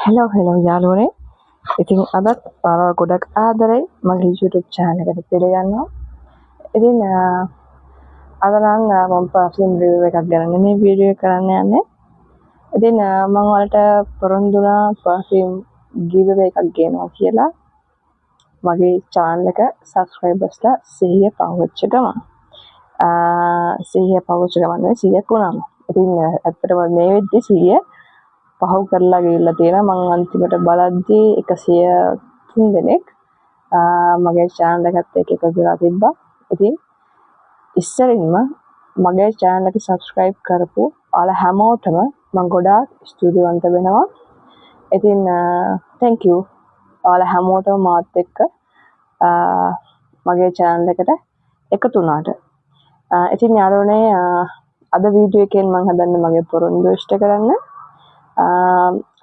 hello යාළුවනේ. ඉතින් අදත් ඔයාලව ගොඩක් ආදරෙයි මගේ YouTube channel එකට පිළිගන්නවා. ඉතින් අද නම් මම perfume review එකක් ගැන මේ වීඩියෝ එක කරන්න යන්නේ. ඉතින් මම ඔයාලට පොරොන්දු වුණා perfume giveaway එකක් ගේනවා කියලා. මගේ channel එක subscribersලා 100 පහුවෙච්ච ගමන්. 100 පහුවෙච්ච ගමන් නෙවෙයි 100ක් වුණාම. ඉතින් ඇත්තටම මේ වෙද්දි 100 පහු කරලා ගිහිල්ලා තියෙනවා. මම අන්තිමට බලද්දී 103 දෙනෙක් මගේ channel එකත් එක්ක එකතු වෙලා තිබ්බා. ඉතින් ඉස්සරින්ම මගේ channel එක subscribe කරපු ඔයාලා හැමෝටම මම ගොඩාක් ස්තුතිවන්ත වෙනවා. ඉතින් thank you. ඔයාලා හැමෝටම මාත් එක්ක මගේ channel එකට එකතු වුණාට. ඉතින් යාළුවනේ අද වීඩියෝ එකෙන් මම හදන්නේ මගේ පොරොන්දු ඉෂ්ට කරන්න.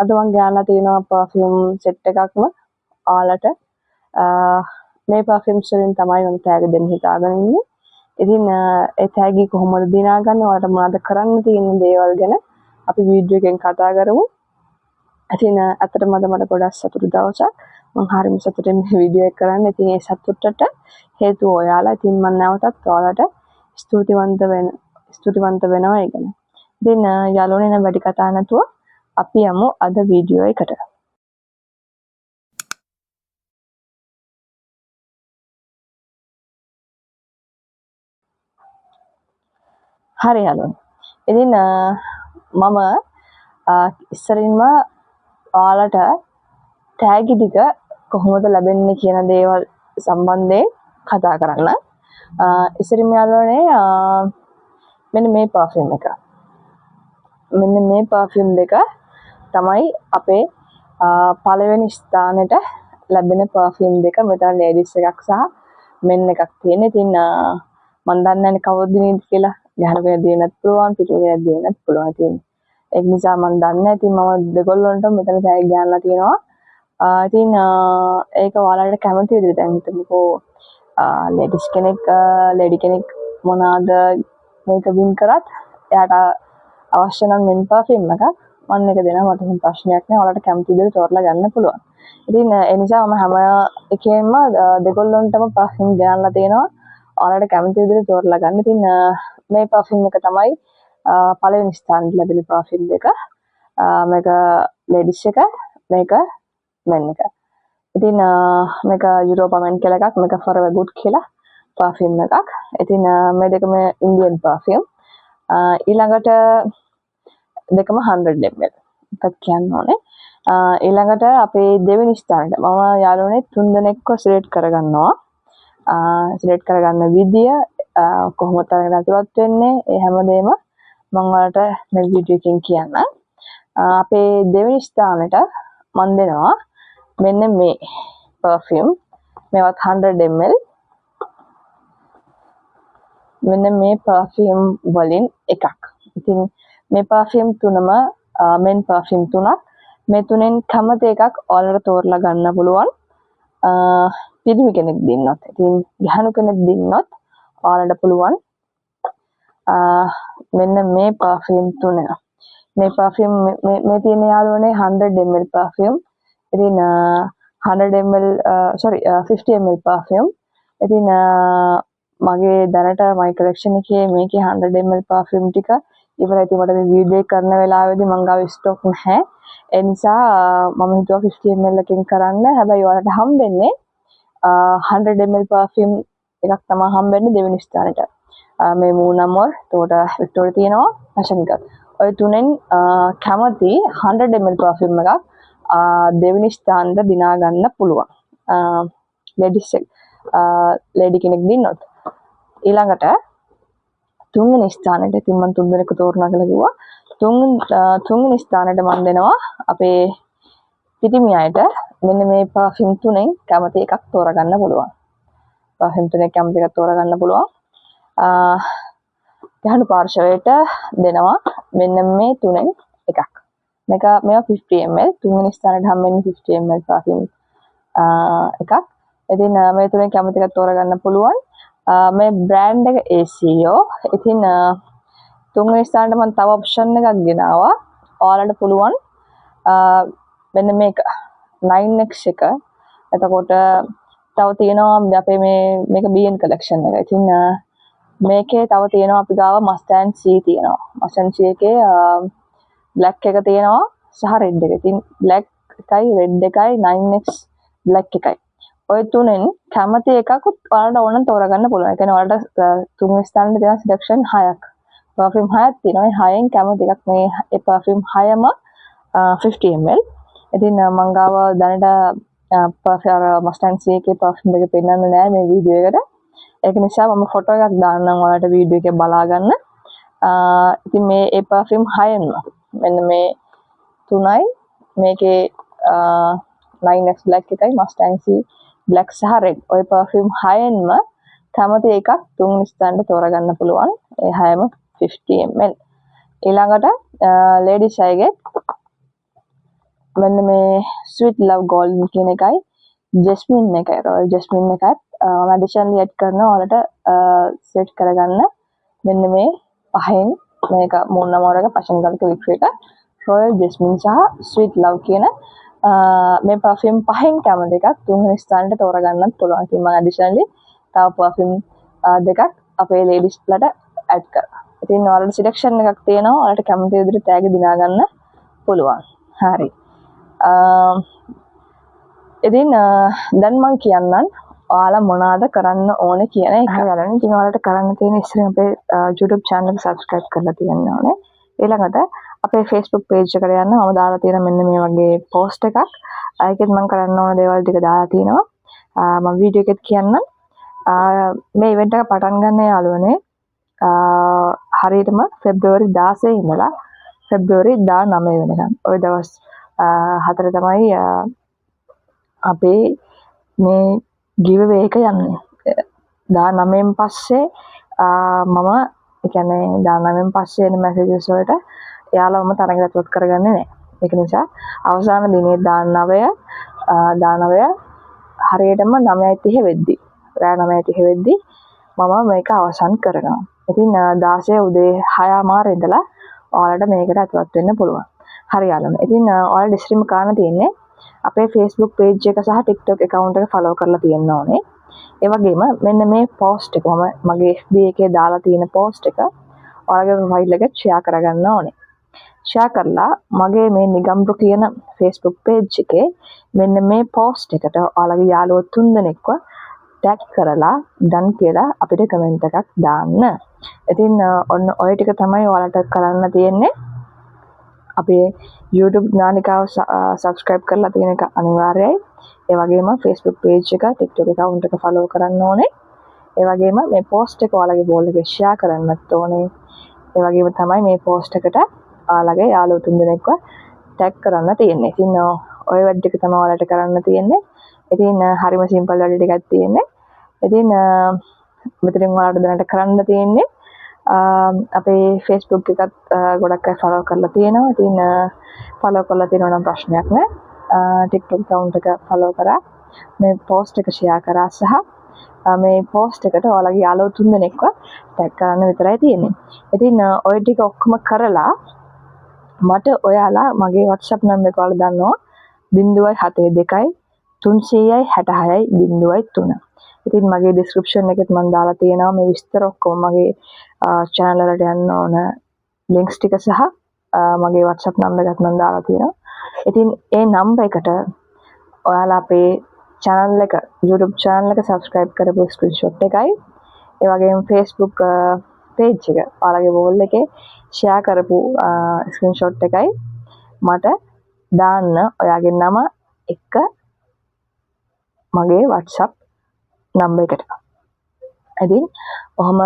අද මම ගාලා තියෙනවා perfume set එකක්ම ඔයාලට. මේ perfumes වලින් තමයි මම tag දෙන්න හිතාගෙන ඉන්නේ. ඉතින් ඒ tag එක කොහොමද දිනාගන්නේ? ඔයාලට මොනවද කරන්න තියෙන දේවල් ගැන අපි වීඩියෝ එකෙන් කතා කරමු. ඉතින් අතටම මට ගොඩක් සතුටු දවසක්. මම හරිම සතුටින් මේ වීඩියෝ එක කරන්නේ. ඉතින් ඒ සතුටට හේතුව ඔයාලා. ඉතින් මම නැවතත් ඔයාලට ස්තුතිවන්ත වෙනවා ඒ ගැන. ඉතින් යාළුවනේ නම් වැඩි කතා නැතුව අපි යමු අද වීඩියෝ එකට. හරි යාළුවනේ. ඉතින් මම ඉස්සරින්ම ඔයාලට tag ටික කොහොමද ලැබෙන්නේ කියන දේවල් සම්බන්ධයෙන් කතා කරන්න. ඉස්සරින්ම යාළුවනේ මෙන්න මේ perfume එක. මෙන්න මේ perfume දෙක තමයි අපේ පළවෙනි ස්ථානෙට ලැබෙන perfume දෙක. මෙතන ladies එකක් සහ men එකක් තියෙන. ඉතින් මම දන්නේ නැහැ කවුරුද නේද කියලා. ගහන කෙනෙක් දෙන්නත් පුළුවන්, පිටු කෙනෙක් දෙන්නත් පුළුවන්. ඉතින් ඒක නිසා මම දන්නේ නැහැ. ඉතින් මම දෙගොල්ලන්ටම මෙතන tag ගන්නලා තියෙනවා. ඉතින් ඒක ඔයාලට කැමති විදිහට දැන් හිතමුකෝ ladies කෙනෙක් lady කෙනෙක් මොනවාද මේක වින් කරත් එයාට අවශ්‍ය නම් men perfume එකක් මම එක දෙනවා. මට හිතෙන ප්‍රශ්නයක් නෑ. ඔයාලට කැමති විදිහට තෝරලා ගන්න පුළුවන්. ඉතින් ඒ නිසා මම හැම එකෙන්ම දෙගොල්ලන්ටම perfume ගන්නලා තියෙනවා. ඔයාලට කැමති විදිහට තෝරලා ගන්න. ඉතින් මේ perfume එක තමයි පළවෙනි ස්ථානට ලැබෙන perfume දෙක. මේක ladies එක, මේක men එක. ඉතින් මේක යුරෝපා men කියලා එකක්, මේක forever good කියලා perfume එකක්. ඉතින් මේ දෙකම Indian perfume. ඊළඟට දෙකම 100 ml එකක් කියන්න ඕනේ. ඊළඟට අපේ දෙවෙනි ස්ථානට මම යාළුවනේ 3 දෙනෙක්ව සිලෙක්ට් කරගන්නවා. සිලෙක්ට් කරගන්න විදිය කොහොමද තරගෙන ඇතුළත් වෙන්නේ ඒ හැමදේම මම ඔයාලට මේ වීඩියෝ එකෙන් කියන්නම්. අපේ දෙවෙනි ස්ථානෙට මම දෙනවා මෙන්න මේ perfume. මේවත් 100 ml. මෙන්න මේ perfume වලින් එකක්. ඉතින් මේ perfume තුනම men perfume තුනක්. මේ තුනෙන් කැමති එකක් ඔයාලට තෝරලා ගන්න පුළුවන්. පිරිමි කෙනෙක් දින්නොත්. ඉතින් ගහනු කෙනෙක් දින්නොත් ඔයාලට පුළුවන් මෙන්න මේ perfume තුන. මේ perfume මේ තියෙන යාළුවනේ 100 ml perfume. ඉතින් 100 ml 50 ml perfume. ඉතින් මගේ දැනට my collection එකේ මේකේ 100 ml perfume ටික ඉවරයි. ඉතින් මට මේ වීඩියෝ එක කරන වෙලාවේදී මම ගාව ස්ටොක් නැහැ. ඒ නිසා මම හිතුවා 50 ml එකකින් කරන්න. හැබැයි ඔයාලට හම්බෙන්නේ 100 ml perfume එකක් තමයි හම්බෙන්නේ දෙවෙනි ස්ථානෙට. මේ මූනමෝර්, එතකොට වික්ටෝරියා තියෙනවා, ෆැෂන් එකක්. ඔය තුනෙන් කැමති 100 ml perfume එකක් දෙවෙනි ස්ථානෙට දිනා ගන්න පුළුවන්. lady කෙනෙක් දින්නොත්. ඊළඟට තුන්වෙනි ස්ථානෙට ඉතින් මම තුන් දෙනෙක් තෝරනවා කියලා කිව්වා. තුන්වෙනි ස්ථානෙට මම දෙනවා අපේ පිටිමි අයට මෙන්න මේ perfume තුනෙන් කැමති එකක් තෝරගන්න පුළුවන්. perfume තුනෙන් කැමති එකක් තෝරගන්න පුළුවන්. යහළු පාර්ශවයට දෙනවා මෙන්න මේ තුනෙන් එකක්. මේවා 50 ml. තුන්වෙනි ස්ථානෙට හම්බෙන්නේ 50 ml perfume එකක්. ඉතින් මේ තුනෙන් කැමති එකක් තෝරගන්න පුළුවන්. මේ බ්‍රෑන්ඩ් එක ACO. ඉතින් තුන්වෙනි ස්ථානට මම තව ඔප්ෂන් එකක් ගෙනාවා. ඔයාලට පුළුවන් මෙන්න මේක 9x එක. එතකොට තව තියෙනවා අපේ මේක BN collection එක. ඉතින් මේකේ තව තියෙනවා අපි ගාව Mustang C තියෙනවා. Mustang C එකේ black එක තියෙනවා සහ red එක. ඉතින් black එකයි red එකයි 9x black එකයි. ඔය තුනෙන් කැමති එකකුත් ඔයාලට ඕන නම් තෝරගන්න පුළුවන්. ඒ කියන්නේ ඔයාලට තුන්වෙනි ස්ථානෙට තියෙන selection 6ක්. perfume 6ක් තියෙනවා. මේ 6න් කැමති එකක් මේ perfume 6ම 50 ml. ඉතින් මං ගාව දැනට perfume Mustang C එකේ perfume එක පෙන්නන්න නෑ මේ වීඩියෝ එකට. ඒක නිසා මම ෆොටෝ එකක් දාන්නම් ඔයාලට වීඩියෝ එකේ බලා ගන්න. ඉතින් මේ perfume 6න්ම මෙන්න මේ තුනයි මේකේ 9x black එකයි Mustang C black සහ red ඔය perfume 6න්ම කැමති එකක් තුන්වෙනි ස්ථානෙට තෝරගන්න පුළුවන්. ඒ 6ම 50 ml. ඊළඟට ladies අයගේ මෙන්න මේ sweet love golden කියන එකයි jasmine එකයි royal jasmine එකත් මම additionally add කරනවා ඔයාලට set කරගන්න. මෙන්න මේ පහෙන් මේක මූණ නමරක passion garlic liquid එක royal jasmine සහ sweet love කියන මේ perfume පහෙන් කැමති එකක් තුන්වෙනි ස්ථානෙට තෝරගන්නත් පුළුවන්. ඉතින් මම additionally තව perfume දෙකක් අපේ ladies ලට add කරා. ඉතින් ඔයාලට selection එකක් තියෙනවා. ඔයාලට කැමති විදිහට tag දිනා ගන්න පුළුවන්. හරි. ඉතින් දැන් මම කියන්නම් ඔයාලා මොනවාද කරන්න ඕනේ කියන එක. හරියට ඉතින් ඔයාලට කරන්න තියෙන ඉස්සෙල්ලා අපේ YouTube channel එක subscribe කරලා තියන්න ඕනේ. ඊළඟට අපේ Facebook page එකට යන්න මම දාලා තියෙන මෙන්න මේ වගේ post එකක්. ඒකෙත් මම කරන්න ඕන දේවල් ටික දාලා තියෙනවා. මම වීඩියෝ එකෙත් කියන්නම්. මේ event එක පටන් ගන්න යාළුවනේ හරියටම February 16 ඉඳලා February 19 වෙනකම්. ওই දවස් 4 තමයි අපේ මේ giveaway එක යන්නේ. 19න් පස්සේ මම ඒ කියන්නේ 19න් පස්සේ එන messages වලට එයාලවම තරඟයටවත් කරගන්නේ නැහැ. ඒක නිසා අවසාන දිනේ 19 හරියටම 9:30 වෙද්දි රෑ 9:30 වෙද්දි මම මේක අවසන් කරනවා. ඉතින් 16 උදේ 6:00 ඉඳලා ඔයාලට මේකට ඇතුළත් වෙන්න පුළුවන්. හරි යාළුවනේ. ඉතින් ඔයාලා ඩිස්ක්‍රිප්ෂන් කරන්න තියෙන්නේ අපේ Facebook page එක සහ TikTok account එක follow කරලා තියෙන්න ඕනේ. ඒ වගේම මෙන්න මේ post එක මම මගේ FB එකේ දාලා තියෙන post එක ඔයාලගේ profile එකට share කරගන්න ඕනේ. share කරලා මගේ මේ නිගම්බු කියන Facebook page එකේ මෙන්න මේ post එකට ඔයාලගේ යාළුවෝ 3 දෙනෙක්ව tag කරලා done කියලා අපිට comment එකක් දාන්න. ඉතින් ඔන්න ඔය ටික තමයි ඔයාලට කරන්න තියෙන්නේ. අපේ YouTube නාලිකාව subscribe කරලා තියෙන එක අනිවාර්යයි. ඒ වගේම Facebook page එක, TikTok account එක follow කරන්න ඕනේ. ඒ වගේම මේ post එක ඔයාලගේ wall එකේ share කරන්නත් ඕනේ. ඒ වගේම තමයි මේ post එකට ඔයාලගේ යාළුවෝ 3 දෙනෙක්ව tag කරන්න තියෙන්නේ. ඉතින් ඔය වැඩ ටික තමයි ඔයාලට කරන්න තියෙන්නේ. ඉතින් හරිම simple වැඩ ටිකක් තියෙන්නේ. ඉතින් මෙතනින් ඔයාලට දැනට කරන්න තියෙන්නේ අපේ Facebook එකත් ගොඩක් අය follow කරලා තියෙනවා. ඉතින් follow කරලා තියෙනවා නම් ප්‍රශ්නයක් නැහැ. TikTok account එක follow කරා. මේ post එක share කරා සහ මේ post එකට ඔයාලගේ යාළුවෝ 3 දෙනෙක්ව tag කරන්න විතරයි තියෙන්නේ. ඉතින් ඔය ටික ඔක්කොම කරලා මට ඔයාලා මගේ WhatsApp number එක ඔයාලා දන්නවා 072 366 0.3. ඉතින් මගේ description එකෙත් මම දාලා තියෙනවා මේ විස්තර ඔක්කොම මගේ channel වලට යන්න ඕන links ටික සහ මගේ WhatsApp number එකත් මම දාලා තියෙනවා. ඉතින් ඒ number එකට ඔයාලා අපේ channel එක YouTube channel එක subscribe කරපු screenshot එකයි ඒ වගේම Facebook page එක ඔයාලගේ wall එකේ share කරපු screenshot එකයි මට දාන්න ඔයාගේ නම එක මගේ WhatsApp number එකට. ඉතින් ඔහම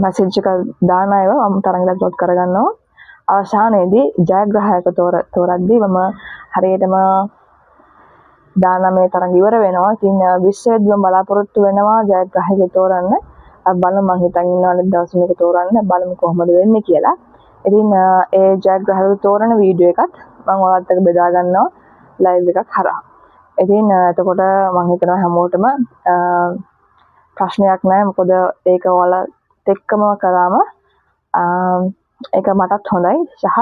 message එක දාන අයව මම තරඟට ලොඩ් කරගන්නවා. අවසානයේදී ජයග්‍රාහක තෝරද්දී මම හරියටම 19 තරඟ ඉවර වෙනවා. ඉතින් 20 වෙනිදා බලාපොරොත්තු වෙනවා ජයග්‍රාහක තෝරන්න. බලමු මම හිතන් ඉන්නවා දවස් මේක තෝරන්න බලමු කොහොමද වෙන්නේ කියලා. ඉතින් ඒ ජයග්‍රාහක තෝරන වීඩියෝ එකත් මම ඔයාලත් එක්ක බෙදා ගන්නවා live එකක් හරහා. ඉතින් එතකොට මම හිතනවා හැමෝටම ප්‍රශ්නයක් නැහැ. මොකද ඒක ඔයාලත් එක්කම කරාම ඒක මටත් හොඳයි සහ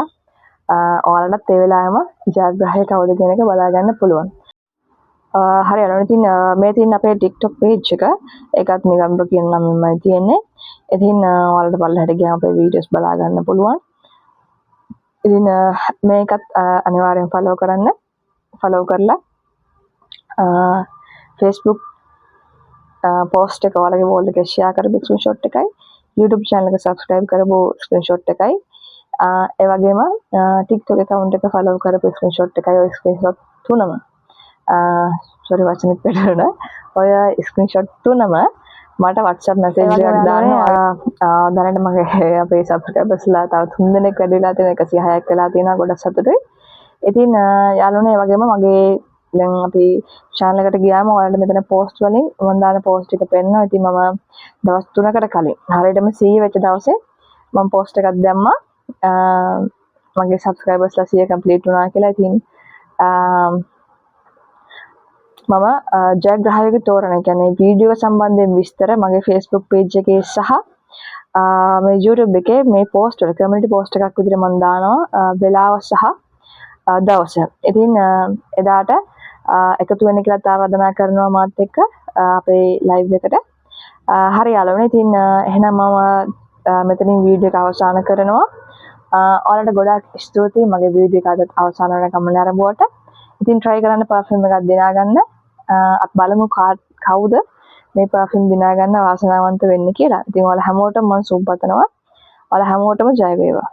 ඔයාලටත් ඒ වෙලාවෙම ජයග්‍රාහකයා කවුද කියන එක බලා ගන්න පුළුවන්. හරි යාළුවනේ ඉතින් මේ තියෙන අපේ TikTok page එක. ඒකත් නිගම්බ කියන නමින්මයි තියෙන්නේ. ඉතින් ඔයාලට පල්ලෙහාට ගියාම අපේ videos බලා ගන්න පුළුවන්. ඉතින් මේකත් අනිවාර්යෙන් follow කරන්න. follow කරලා Facebook post එක ඔයාලගේ wall එකේ share කරපු screenshot එකයි YouTube channel එක subscribe කරපු screenshot එකයි ඒ වගේම TikTok account එක follow කරපු screenshot එකයි ඔය screenshot තුනම sorry වචනෙත් පෙරළුණා ඔය screenshot තුනම මට WhatsApp message එකක් දාන්න දැනට මගේ අපේ subscribers ලා තව 3 දෙනෙක් වැඩි වෙලා තියෙනවා 106ක් වෙලා තියෙනවා ගොඩක් සතුටුයි. ඉතින් යාළුවනේ ඒ වගේම මගේ දැන් අපි channel එකට ගියාම ඔයාලට මෙතන post වලින් මම දාන post එක පෙන්නනවා. ඉතින් මම දවස් 3කට කලින් හරියටම 100 වෙච්ච දවසේ මම post එකක් දැම්මා. මගේ subscribers ලා 100 complete වුණා කියලා. ඉතින් මම ජයග්‍රාහකයෙකු තෝරන කියන්නේ වීඩියෝ සම්බන්ධයෙන් විස්තර මගේ Facebook page එකේ සහ මේ YouTube එකේ මේ post වල community post එකක් විදිහට මම දානවා වෙලාව සහ දවස. ඉතින් එදාට එකතු වෙන්න කියලා ආරාධනා කරනවා මාත් එක්ක අපේ live එකට. හරි යාළුවනේ ඉතින් එහෙනම් මම මෙතනින් වීඩියෝ එක අවසන් කරනවා. ඔයාලට ගොඩාක් ස්තුතියි මගේ වීඩියෝ එක අද අවසන් වෙනකම් නරඹුවට. ඉතින් try කරන්න perfume එකක් දිනා ගන්න. අපි බලමු කවුද මේ perfume දිනා ගන්න වාසනාවන්ත වෙන්නේ කියලා. ඉතින් ඔයාලා හැමෝටම මම සුබ පතනවා. ඔයාලා හැමෝටම ජය වේවා.